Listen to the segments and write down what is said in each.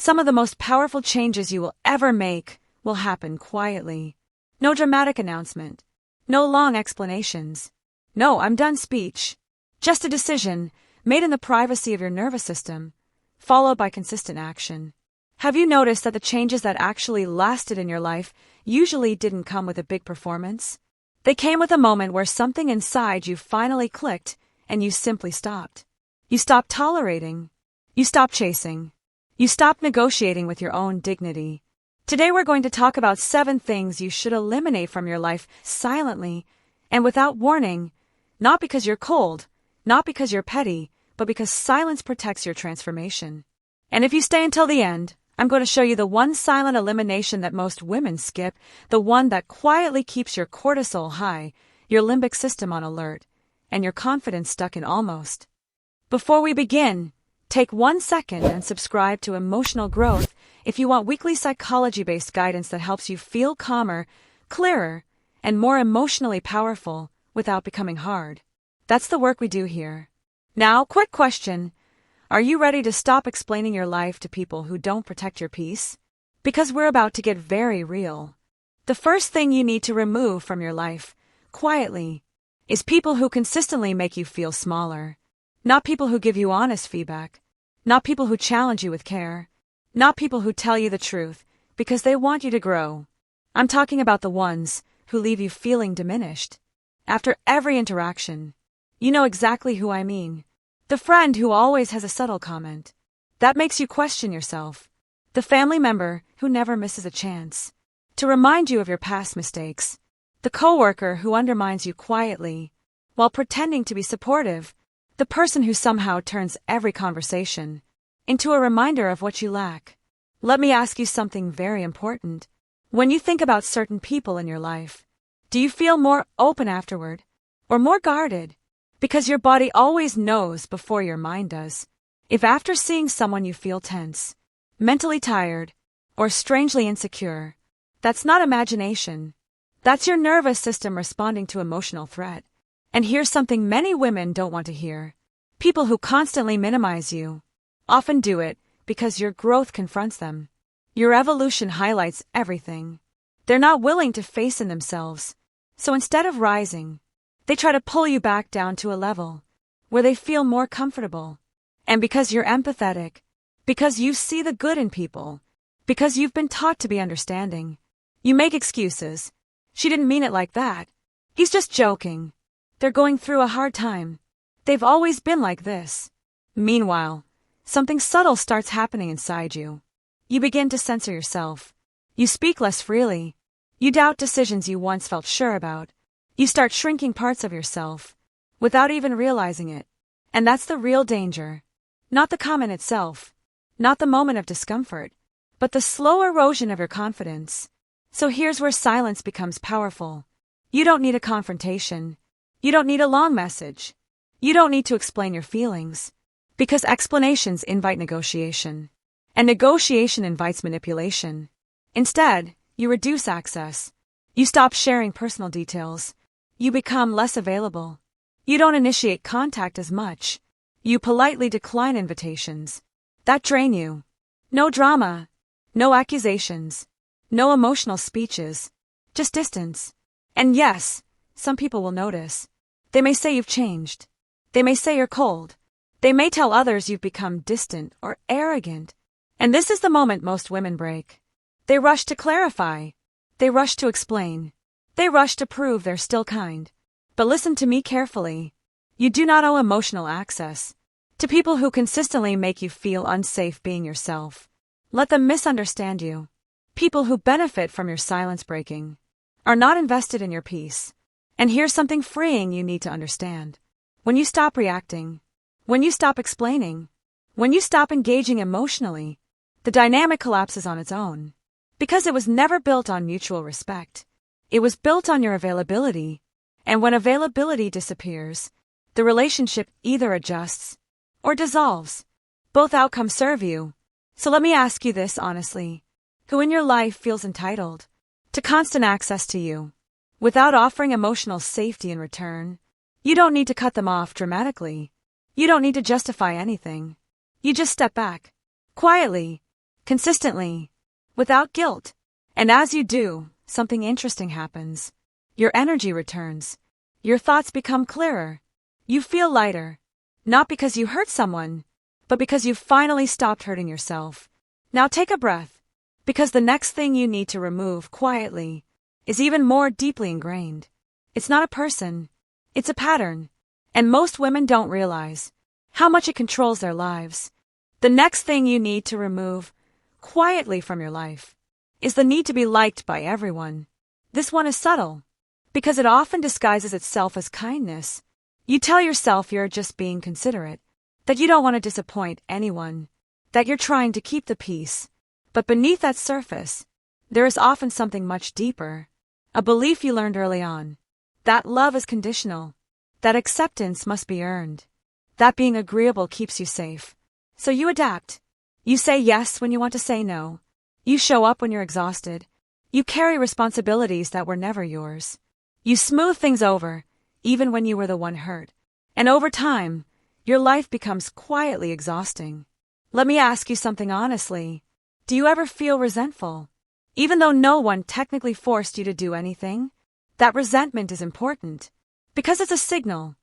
Some of the most powerful changes you will ever make will happen quietly. No dramatic announcement. No long explanations. No "I'm done" speech. Just a decision, made in the privacy of your nervous system, followed by consistent action. Have you noticed that the changes that actually lasted in your life usually didn't come with a big performance? They came with a moment where something inside you finally clicked and you simply stopped. You stopped tolerating. You stopped chasing. You stopped negotiating with your own dignity. Today we're going to talk about 7 things you should eliminate from your life silently and without warning, not because you're cold, not because you're petty, but because silence protects your transformation. And if you stay until the end, I'm going to show you the one silent elimination that most women skip, the one that quietly keeps your cortisol high, your limbic system on alert, and your confidence stuck in almost. Before we begin, take 1 second and subscribe to Emotional Growth if you want weekly psychology-based guidance that helps you feel calmer, clearer, and more emotionally powerful without becoming hard. That's the work we do here. Now, quick question. Are you ready to stop explaining your life to people who don't protect your peace? Because we're about to get very real. The first thing you need to remove from your life, quietly, is people who consistently make you feel smaller. Not people who give you honest feedback. Not people who challenge you with care. Not people who tell you the truth because they want you to grow. I'm talking about the ones who leave you feeling diminished. After every interaction, you know exactly who I mean. The friend who always has a subtle comment that makes you question yourself. The family member who never misses a chance to remind you of your past mistakes. The coworker who undermines you quietly while pretending to be supportive. The person who somehow turns every conversation into a reminder of what you lack. Let me ask you something very important. When you think about certain people in your life, do you feel more open afterward or more guarded? Because your body always knows before your mind does. If after seeing someone you feel tense, mentally tired, or strangely insecure, that's not imagination. That's your nervous system responding to emotional threat. And here's something many women don't want to hear. People who constantly minimize you often do it because your growth confronts them. Your evolution highlights everything they're not willing to face in themselves. So instead of rising, they try to pull you back down to a level where they feel more comfortable. And because you're empathetic, because you see the good in people, because you've been taught to be understanding, you make excuses. She didn't mean it like that. He's just joking. They're going through a hard time. They've always been like this. Meanwhile, something subtle starts happening inside you. You begin to censor yourself. You speak less freely. You doubt decisions you once felt sure about. You start shrinking parts of yourself without even realizing it. And that's the real danger. Not the comment itself, not the moment of discomfort, but the slow erosion of your confidence. So here's where silence becomes powerful. You don't need a confrontation. You don't need a long message. You don't need to explain your feelings. Because explanations invite negotiation. And negotiation invites manipulation. Instead, you reduce access. You stop sharing personal details. You become less available. You don't initiate contact as much. You politely decline invitations that drain you. No drama. No accusations. No emotional speeches. Just distance. And yes, some people will notice. They may say you've changed. They may say you're cold. They may tell others you've become distant or arrogant. And this is the moment most women break. They rush to clarify. They rush to explain. They rush to prove they're still kind. But listen to me carefully. You do not owe emotional access to people who consistently make you feel unsafe being yourself. Let them misunderstand you. People who benefit from your silence breaking are not invested in your peace. And here's something freeing you need to understand. When you stop reacting, when you stop explaining, when you stop engaging emotionally, the dynamic collapses on its own. Because it was never built on mutual respect. It was built on your availability. And when availability disappears, the relationship either adjusts or dissolves. Both outcomes serve you. So let me ask you this honestly. Who in your life feels entitled to constant access to you without offering emotional safety in return? You don't need to cut them off dramatically. You don't need to justify anything. You just step back. Quietly. consistently, without guilt. And as you do, something interesting happens. Your energy returns. Your thoughts become clearer. You feel lighter. Not because you hurt someone, but because you've finally stopped hurting yourself. Now take a breath, because the next thing you need to remove quietly is even more deeply ingrained. It's not a person, it's a pattern, and most women don't realize how much it controls their lives. The next thing you need to remove quietly from your life is the need to be liked by everyone. This one is subtle, because it often disguises itself as kindness. You tell yourself you're just being considerate, that you don't want to disappoint anyone, that you're trying to keep the peace. But beneath that surface, there is often something much deeper, a belief you learned early on, that love is conditional, that acceptance must be earned, that being agreeable keeps you safe. So you adapt. You say yes when you want to say no. You show up when you're exhausted. You carry responsibilities that were never yours. You smooth things over, even when you were the one hurt. And over time, your life becomes quietly exhausting. Let me ask you something honestly. Do you ever feel resentful? Even though no one technically forced you to do anything? That resentment is important, because it's a signal.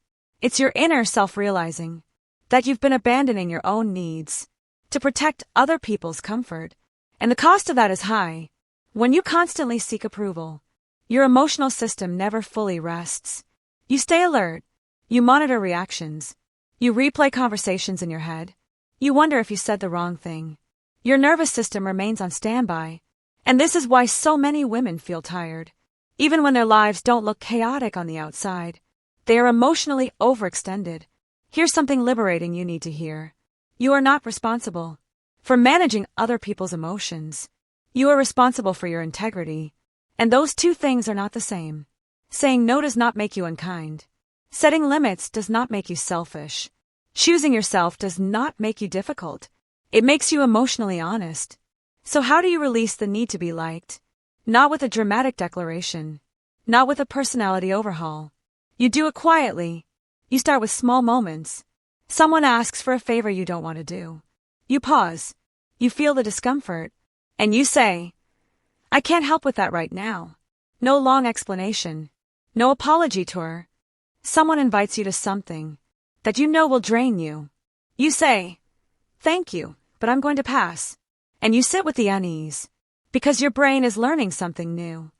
It's your inner self realizing that you've been abandoning your own needs to protect other people's comfort. And the cost of that is high. When you constantly seek approval, your emotional system never fully rests. You stay alert. You monitor reactions. You replay conversations in your head. You wonder if you said the wrong thing. Your nervous system remains on standby. And this is why so many women feel tired. Even when their lives don't look chaotic on the outside, they are emotionally overextended. Here's something liberating you need to hear. You are not responsible for managing other people's emotions. You are responsible for your integrity. And those two things are not the same. Saying no does not make you unkind. Setting limits does not make you selfish. Choosing yourself does not make you difficult. It makes you emotionally honest. So how do you release the need to be liked? Not with a dramatic declaration. Not with a personality overhaul. You do it quietly. You start with small moments. Someone asks for a favor you don't want to do. You pause. You feel the discomfort. And you say, I can't help with that right now. No long explanation. No apology tour. Someone invites you to something that you know will drain you. You say, thank you, but I'm going to pass. And you sit with the unease, because your brain is learning something new.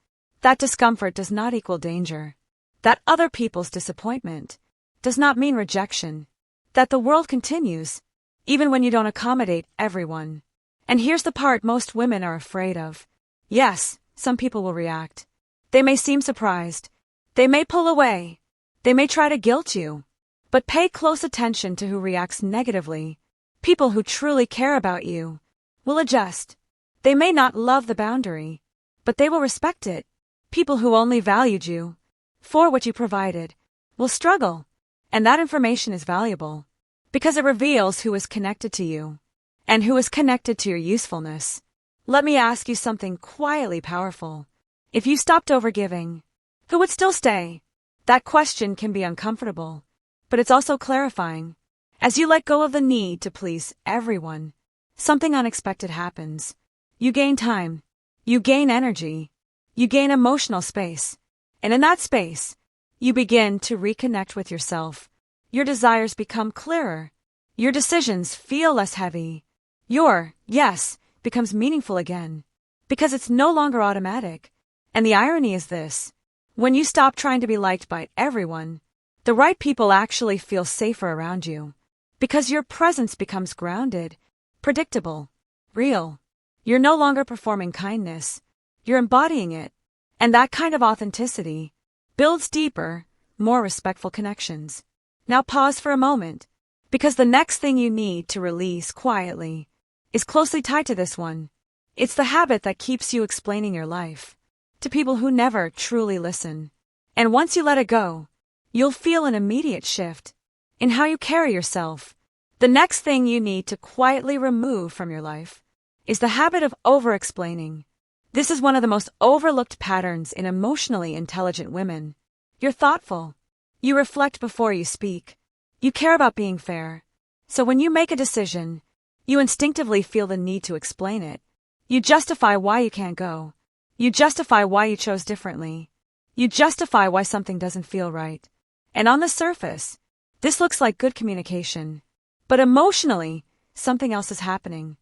That discomfort does not equal danger. That other people's disappointment does not mean rejection. That the world continues, even when you don't accommodate everyone. And here's the part most women are afraid of. Yes, some people will react. They may seem surprised. They may pull away. They may try to guilt you. But pay close attention to who reacts negatively. People who truly care about you will adjust. They may not love the boundary, but they will respect it. People who only valued you for what you provided will struggle. And that information is valuable, because it reveals who is connected to you and who is connected to your usefulness. Let me ask you something quietly powerful. If you stopped overgiving, who would still stay? That question can be uncomfortable, but it's also clarifying. As you let go of the need to please everyone, something unexpected happens. You gain time. You gain energy. You gain emotional space. And in that space, you begin to reconnect with yourself. Your desires become clearer. Your decisions feel less heavy. Your yes becomes meaningful again, because it's no longer automatic. And the irony is this. When you stop trying to be liked by everyone, the right people actually feel safer around you, because your presence becomes grounded, predictable, real. You're no longer performing kindness. You're embodying it. And that kind of authenticity builds deeper, more respectful connections. Now pause for a moment, because the next thing you need to release quietly is closely tied to this one. It's the habit that keeps you explaining your life to people who never truly listen. And once you let it go, you'll feel an immediate shift in how you carry yourself. The next thing you need to quietly remove from your life is the habit of over-explaining. This is one of the most overlooked patterns in emotionally intelligent women. You're thoughtful. You reflect before you speak. You care about being fair. So when you make a decision, You instinctively feel the need to explain it. You justify why you can't go. You justify why you chose differently. You justify why something doesn't feel right. And on the surface, this looks like good communication. But emotionally, something else is happening.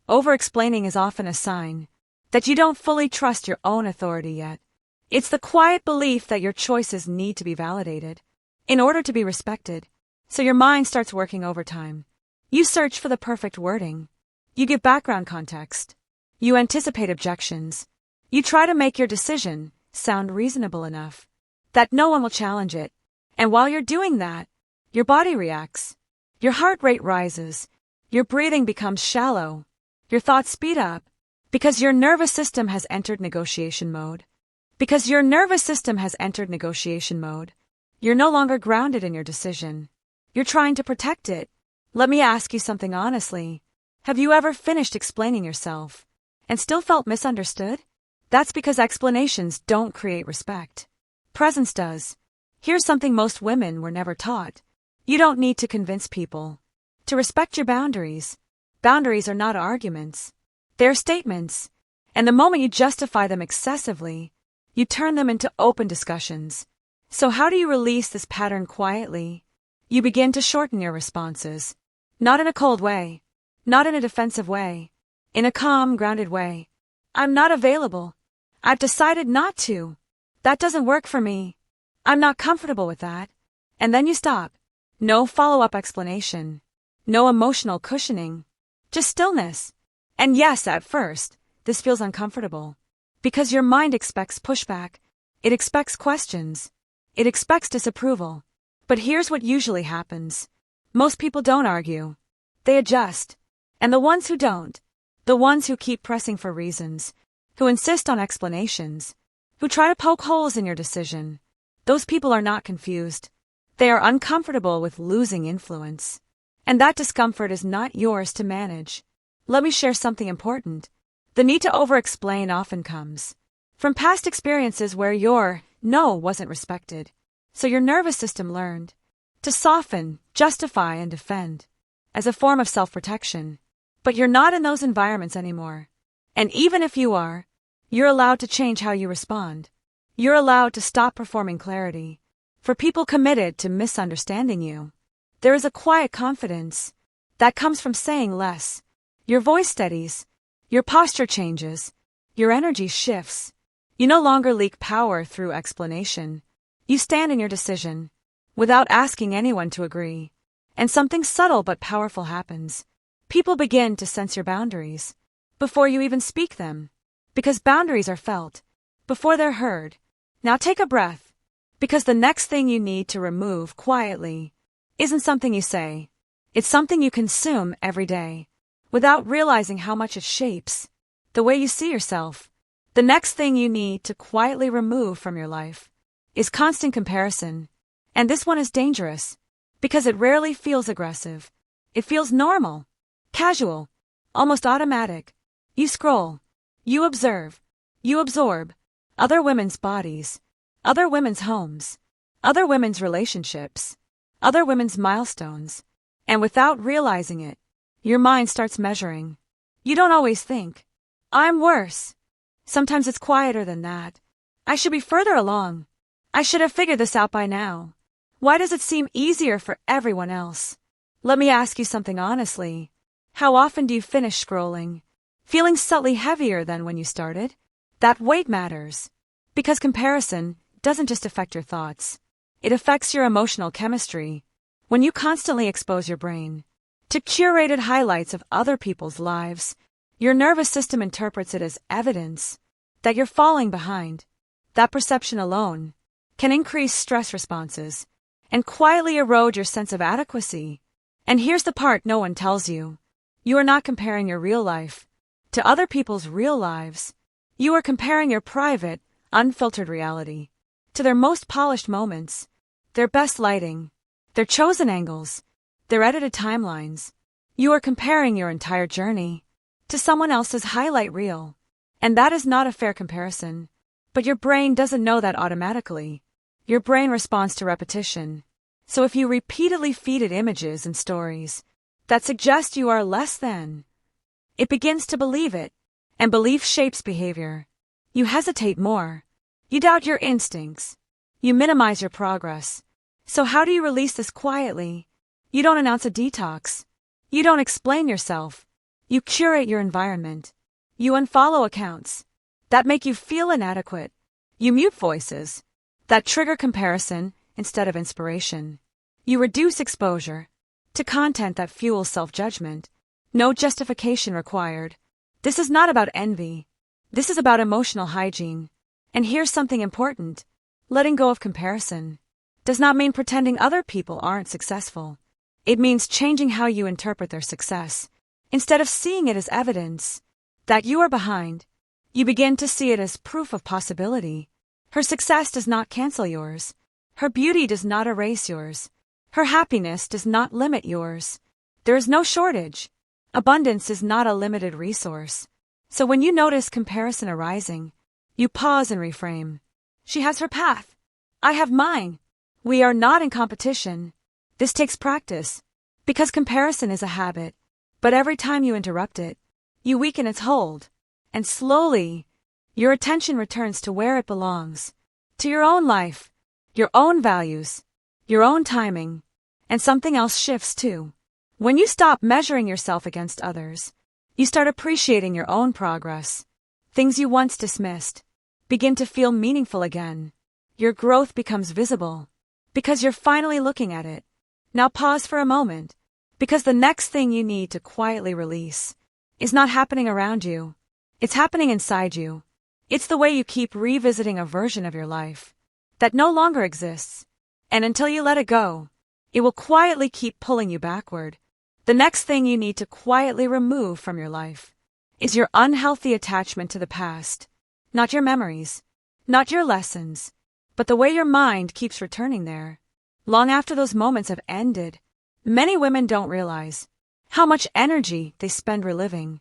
Over-explaining is often a sign that you don't fully trust your own authority yet. It's the quiet belief that your choices need to be validated in order to be respected. So your mind starts working overtime. You search for the perfect wording. You give background context. You anticipate objections. You try to make your decision sound reasonable enough that no one will challenge it. And while you're doing that, your body reacts. Your heart rate rises. Your breathing becomes shallow. Your thoughts speed up because your nervous system has entered negotiation mode. Because your nervous system has entered negotiation mode, you're no longer grounded in your decision. You're trying to protect it. Let me ask you something honestly. Have you ever finished explaining yourself and still felt misunderstood? That's because explanations don't create respect. Presence does. Here's something most women were never taught. You don't need to convince people to respect your boundaries. Boundaries are not arguments. They're statements. And the moment you justify them excessively, you turn them into open discussions. So how do you release this pattern quietly? You begin to shorten your responses. Not in a cold way. Not in a defensive way. In a calm, grounded way. I'm not available. I've decided not to. That doesn't work for me. I'm not comfortable with that. And then you stop. No follow-up explanation. No emotional cushioning. Just stillness. And yes, at first, this feels uncomfortable. Because your mind expects pushback. It expects questions. It expects disapproval. But here's what usually happens. Most people don't argue. They adjust. And the ones who don't, the ones who keep pressing for reasons, who insist on explanations, who try to poke holes in your decision, those people are not confused. They are uncomfortable with losing influence. And that discomfort is not yours to manage. Let me share something important. The need to over-explain often comes from past experiences where your no wasn't respected. So your nervous system learned to soften, justify, and defend as a form of self-protection. But you're not in those environments anymore. And even if you are, you're allowed to change how you respond. You're allowed to stop performing clarity. For people committed to misunderstanding you, there is a quiet confidence that comes from saying less. Your voice steadies. Your posture changes. Your energy shifts. You no longer leak power through explanation. You stand in your decision without asking anyone to agree. And something subtle but powerful happens. People begin to sense your boundaries before you even speak them. Because boundaries are felt before they're heard. Now take a breath. Because the next thing you need to remove quietly isn't something you say. It's something you consume every day without realizing how much it shapes the way you see yourself. The next thing you need to quietly remove from your life is constant comparison. And this one is dangerous because it rarely feels aggressive. It feels normal, casual, almost automatic. You scroll, you observe, you absorb other women's bodies, other women's homes, other women's relationships, other women's milestones, and without realizing it, your mind starts measuring. You don't always think, I'm worse. Sometimes it's quieter than that. I should be further along. I should have figured this out by now. Why does it seem easier for everyone else? Let me ask you something honestly. How often do you finish scrolling, feeling subtly heavier than when you started? That weight matters. Because comparison doesn't just affect your thoughts. It affects your emotional chemistry. When you constantly expose your brain to curated highlights of other people's lives, your nervous system interprets it as evidence that you're falling behind. That perception alone can increase stress responses and quietly erode your sense of adequacy. And here's the part no one tells you. You are not comparing your real life to other people's real lives. You are comparing your private, unfiltered reality to their most polished moments, their best lighting, their chosen angles, their edited timelines. You are comparing your entire journey to someone else's highlight reel. And that is not a fair comparison. But your brain doesn't know that automatically. Your brain responds to repetition. So if you repeatedly feed it images and stories that suggest you are less than. It begins to believe it, and belief shapes behavior. You hesitate more. You doubt your instincts. You minimize your progress. So how do you release this quietly? You don't announce a detox. You don't explain yourself. You curate your environment. You unfollow accounts that make you feel inadequate. You mute voices that trigger comparison instead of inspiration. You reduce exposure to content that fuels self-judgment. No justification required. This is not about envy. This is about emotional hygiene. And here's something important. Letting go of comparison does not mean pretending other people aren't successful. It means changing how you interpret their success. Instead of seeing it as evidence that you are behind, you begin to see it as proof of possibility. Her success does not cancel yours. Her beauty does not erase yours. Her happiness does not limit yours. There is no shortage. Abundance is not a limited resource. So when you notice comparison arising, you pause and reframe. She has her path. I have mine. We are not in competition. This takes practice, because comparison is a habit. But every time you interrupt it, you weaken its hold. And slowly, your attention returns to where it belongs. To your own life, your own values, your own timing. And something else shifts too. When you stop measuring yourself against others, you start appreciating your own progress. Things you once dismissed begin to feel meaningful again. Your growth becomes visible because you're finally looking at it. Now pause for a moment, because the next thing you need to quietly release is not happening around you. It's happening inside you. It's the way you keep revisiting a version of your life that no longer exists. And until you let it go, it will quietly keep pulling you backward. The next thing you need to quietly remove from your life is your unhealthy attachment to the past. Not your memories, not your lessons, but the way your mind keeps returning there. Long after those moments have ended, many women don't realize how much energy they spend reliving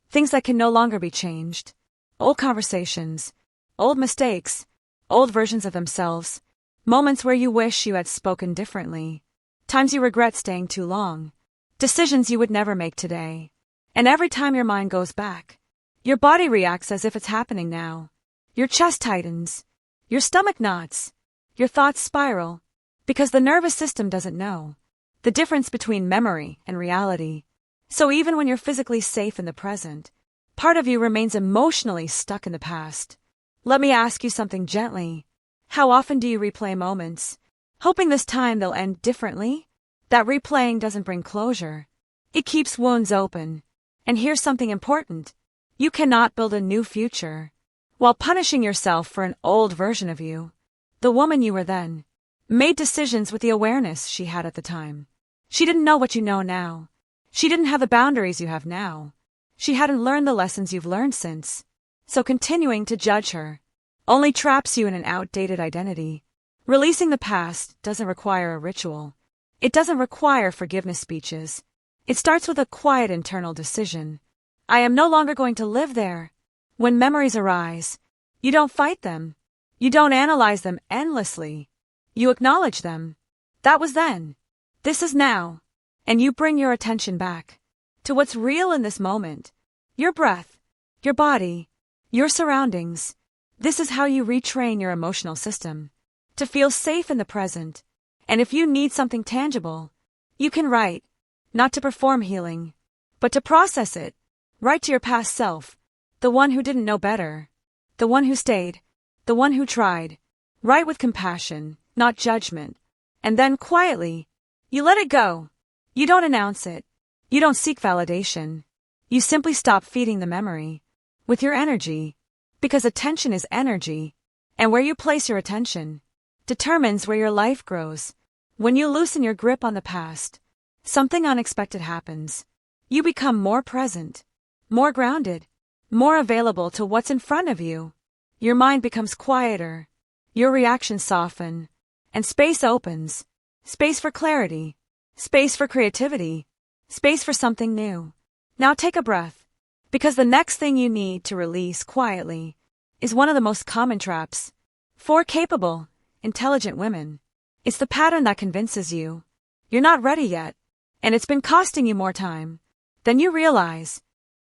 things that can no longer be changed. Old conversations, old mistakes, old versions of themselves, moments where you wish you had spoken differently, times you regret staying too long, decisions you would never make today. And every time your mind goes back, your body reacts as if it's happening now. Your chest tightens, your stomach knots, your thoughts spiral, because the nervous system doesn't know the difference between memory and reality. So even when you're physically safe in the present, part of you remains emotionally stuck in the past. Let me ask you something gently. How often do you replay moments, hoping this time they'll end differently? That replaying doesn't bring closure. It keeps wounds open. And here's something important. You cannot build a new future while punishing yourself for an old version of you. The woman you were then made decisions with the awareness she had at the time. She didn't know what you know now. She didn't have the boundaries you have now. She hadn't learned the lessons you've learned since. So continuing to judge her only traps you in an outdated identity. Releasing the past doesn't require a ritual. It doesn't require forgiveness speeches. It starts with a quiet internal decision. I am no longer going to live there. When memories arise, you don't fight them. You don't analyze them endlessly. You acknowledge them. That was then. This is now. And you bring your attention back to what's real in this moment. Your breath, your body, your surroundings. This is how you retrain your emotional system to feel safe in the present. And if you need something tangible, you can write, not to perform healing, but to process it. Write to your past self, the one who didn't know better, the one who stayed, the one who tried. Write with compassion, not judgment. And then quietly, you let it go. You don't announce it. You don't seek validation. You simply stop feeding the memory with your energy, because attention is energy, and where you place your attention determines where your life grows. When you loosen your grip on the past, something unexpected happens. You become more present, more grounded, more available to what's in front of you. Your mind becomes quieter, your reactions soften, and space opens. Space for clarity, space for creativity, space for something new. Now take a breath, because the next thing you need to release quietly is one of the most common traps for capable, intelligent women. It's the pattern that convinces you you're not ready yet, and it's been costing you more time than you realize.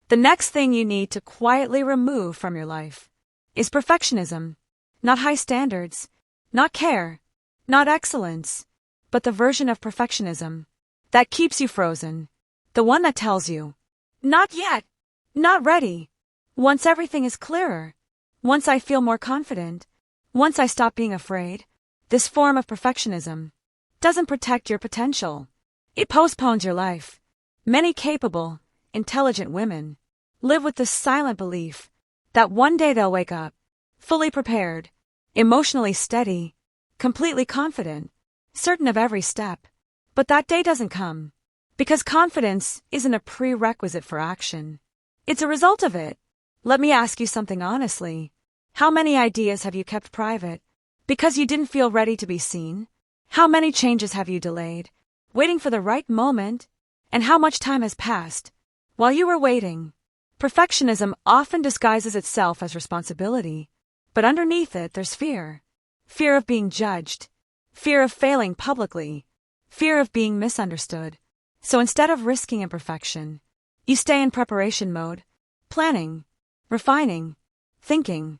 The next thing you need to quietly remove from your life is perfectionism. Not high standards, not care, not excellence, but the version of perfectionism that keeps you frozen. The one that tells you, not yet, not ready. Once everything is clearer, once I feel more confident, once I stop being afraid. This form of perfectionism doesn't protect your potential. It postpones your life. Many capable, intelligent women live with the silent belief that one day they'll wake up, fully prepared, emotionally steady, completely confident, certain of every step. But that day doesn't come, because confidence isn't a prerequisite for action. It's a result of it. Let me ask you something honestly. How many ideas have you kept private because you didn't feel ready to be seen? How many changes have you delayed, waiting for the right moment? And how much time has passed while you were waiting? Perfectionism often disguises itself as responsibility, but underneath it there's fear. Fear of being judged, fear of failing publicly, fear of being misunderstood. So instead of risking imperfection, you stay in preparation mode, planning, refining, thinking.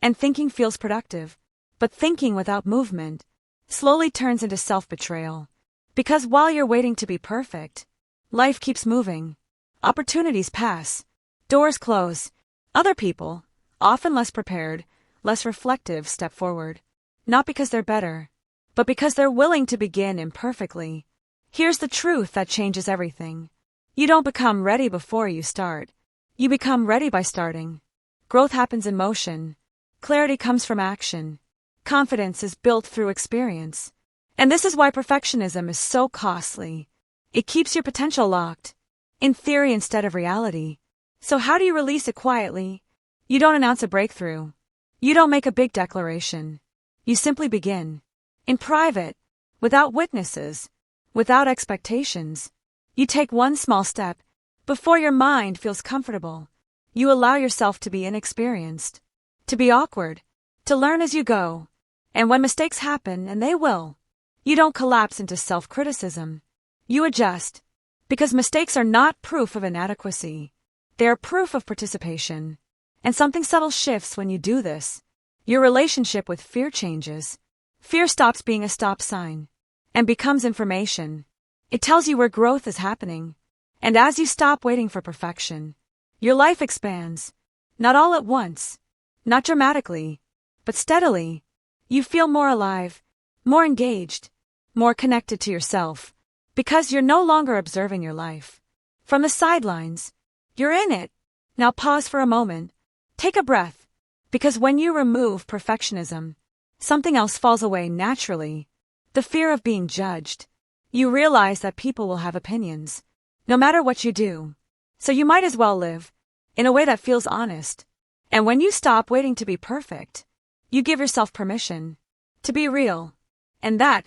And thinking feels productive, but thinking without movement slowly turns into self-betrayal. Because while you're waiting to be perfect, life keeps moving. Opportunities pass, doors close, other people, often less prepared, less reflective, step forward. Not because they're better, but because they're willing to begin imperfectly. Here's the truth that changes everything. You don't become ready before you start. You become ready by starting. Growth happens in motion. Clarity comes from action. Confidence is built through experience. And this is why perfectionism is so costly. It keeps your potential locked, in theory instead of reality. So how do you release it quietly? You don't announce a breakthrough. You don't make a big declaration. You simply begin. In private, without witnesses, without expectations. You take one small step. Before your mind feels comfortable, you allow yourself to be inexperienced, to be awkward, to learn as you go. And when mistakes happen, and they will, you don't collapse into self-criticism. You adjust. Because mistakes are not proof of inadequacy. They are proof of participation. And something subtle shifts when you do this. Your relationship with fear changes. Fear stops being a stop sign and becomes information. It tells you where growth is happening. And as you stop waiting for perfection, your life expands. Not all at once, not dramatically, but steadily. You feel more alive, more engaged, more connected to yourself, because you're no longer observing your life from the sidelines. You're in it. Now pause for a moment. Take a breath, because when you remove perfectionism, something else falls away naturally. The fear of being judged. You realize that people will have opinions, no matter what you do. So you might as well live in a way that feels honest. And when you stop waiting to be perfect, you give yourself permission to be real. And that,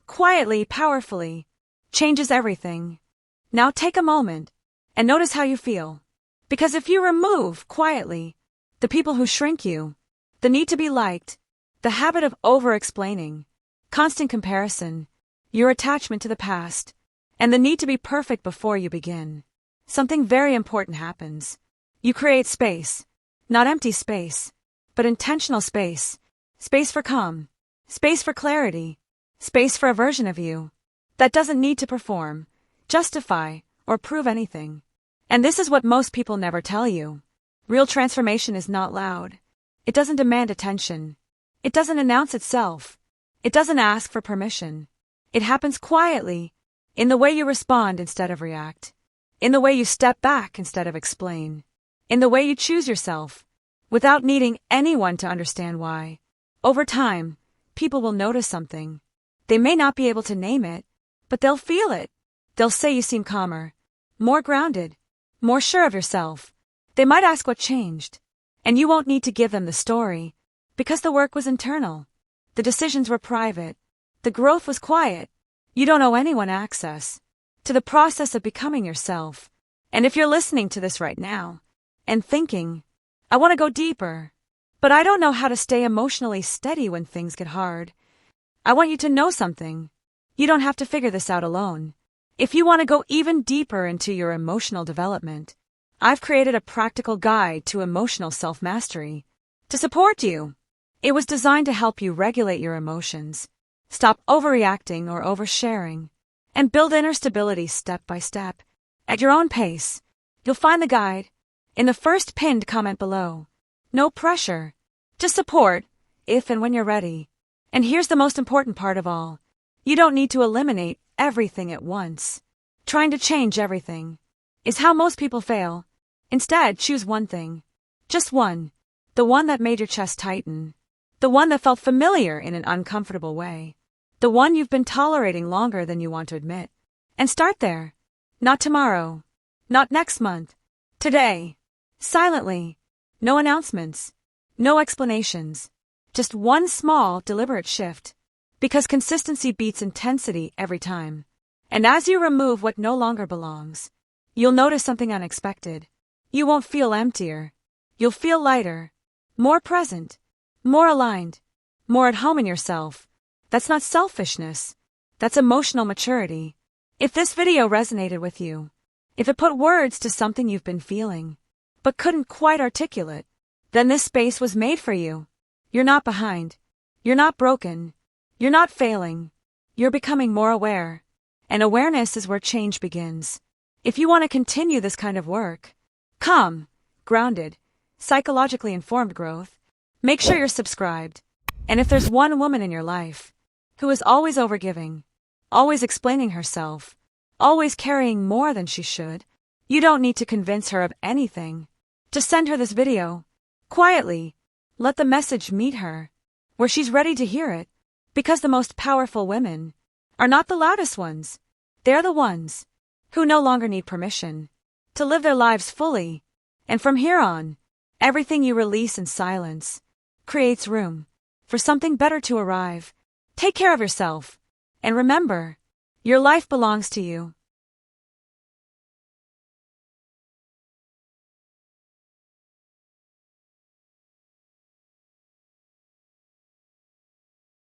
quietly, powerfully, changes everything. Now take a moment and notice how you feel. Because if you remove, quietly, the people who shrink you, the need to be liked, the habit of over-explaining, constant comparison, your attachment to the past, and the need to be perfect before you begin, something very important happens. You create space, not empty space, but intentional space. Space for calm, space for clarity, space for a version of you that doesn't need to perform, justify, or prove anything. And this is what most people never tell you. Real transformation is not loud. It doesn't demand attention. It doesn't announce itself. It doesn't ask for permission. It happens quietly, in the way you respond instead of react, in the way you step back instead of explain, in the way you choose yourself, without needing anyone to understand why. Over time, people will notice something. They may not be able to name it, but they'll feel it. They'll say you seem calmer, more grounded, more sure of yourself. They might ask what changed, and you won't need to give them the story, because the work was internal. The decisions were private. The growth was quiet. You don't owe anyone access to the process of becoming yourself. And if you're listening to this right now and thinking, I want to go deeper, but I don't know how to stay emotionally steady when things get hard, I want you to know something. You don't have to figure this out alone. If you want to go even deeper into your emotional development, I've created a practical guide to emotional self-mastery to support you. It was designed to help you regulate your emotions, stop overreacting or oversharing, and build inner stability step by step, at your own pace. You'll find the guide in the first pinned comment below. No pressure, just support, if and when you're ready. And here's the most important part of all. You don't need to eliminate everything at once. Trying to change everything is how most people fail. Instead, choose one thing. Just one. The one that made your chest tighten. The one that felt familiar in an uncomfortable way. The one you've been tolerating longer than you want to admit. And start there. Not tomorrow. Not next month. Today. Silently. No announcements. No explanations. Just one small, deliberate shift. Because consistency beats intensity every time. And as you remove what no longer belongs, you'll notice something unexpected. You won't feel emptier. You'll feel lighter. More present. More aligned. More at home in yourself. That's not selfishness. That's emotional maturity. If this video resonated with you, if it put words to something you've been feeling, but couldn't quite articulate, then this space was made for you. You're not behind. You're not broken. You're not failing. You're becoming more aware. And awareness is where change begins. If you want to continue this kind of work, calm, grounded, psychologically informed growth, make sure you're subscribed. And if there's one woman in your life who is always overgiving, always explaining herself, always carrying more than she should, you don't need to convince her of anything. Just send her this video. Quietly. Let the message meet her where she's ready to hear it. Because the most powerful women are not the loudest ones. They're the ones who no longer need permission to live their lives fully. And from here on, everything you release in silence creates room for something better to arrive. Take care of yourself. And remember, your life belongs to you.